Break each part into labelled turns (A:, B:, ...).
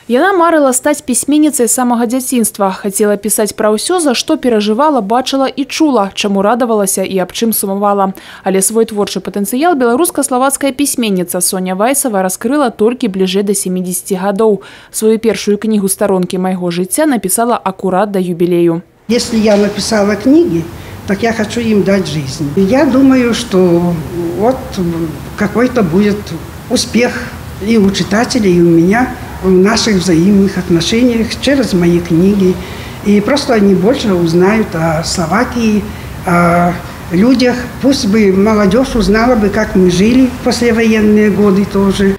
A: Яна марыла стаць пісьменніцай з самага дзяцінства. Хацела пісаць пра ўсё, за што перажывала, бачыла і чула, чаму радавалася і аб чым сумавала. Але свой творчы патэнцыял беларуска-славацкая пісьменніца Соня Вайсава раскрыла толькі бліжэй да 70 гадоў. Сваю першую кнігу «Старонкі майго жыцця» напісала акурат да юбілею.
B: Если я написала книги, так я хочу им дать жизнь. Я думаю, что вот какой-то будет успех и у читателей, и у меня в наших взаимных отношениях через мои книги. И просто они больше узнают о Словакии, о людях. Пусть бы молодежь узнала бы, как мы жили в послевоенные годы тоже.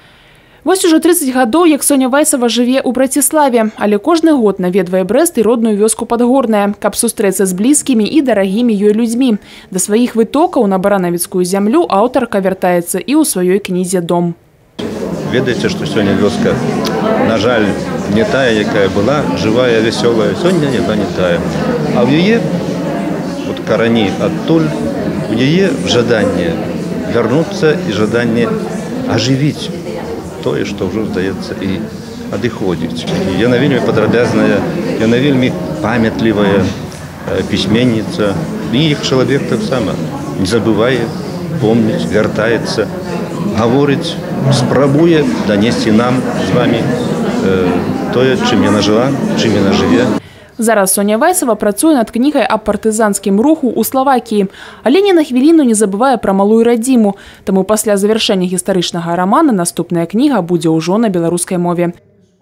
A: Вось уже 30 гадоў, як Соня Вайсава жыве ў Браціславе, але кожны год наведвае Брэст і родную вёску Падгорная, каб сустрэцца з блізкімі і дарагімі ёй людзьмі. Да сваіх вытокаў на баранавіцкую зямлю аўтарка вяртаецца і ў сваёй кнізе «Дом».
C: Ведаеце, што сёння вёска, на жаль, не тая, якая была, жывая, вясёлая. Сёння яна не тая. А ў яе, от карані адтуль, у яе жаданне вярнуцца і жаданне ажывіць тое, што ўжо, здаецца, і адыходзіць. Яна вельмі падрабязная, яна вельмі памятлівая пісьменніца. І іх чалавек таксама не забывае, помніць, вяртаецца, гаворыць, спрабуе данесці нам з вамі тое, чым яна жыла, чым яна жыве.
A: Зараз Соня Вайсава працуе над кнігай аб партызанскім руху ў Славакіі, але ні на хвіліну не забывае пра малую радзіму. Таму пасля завяршэння гістарычнага рамана наступная кніга будзе ўжо на беларускай мове.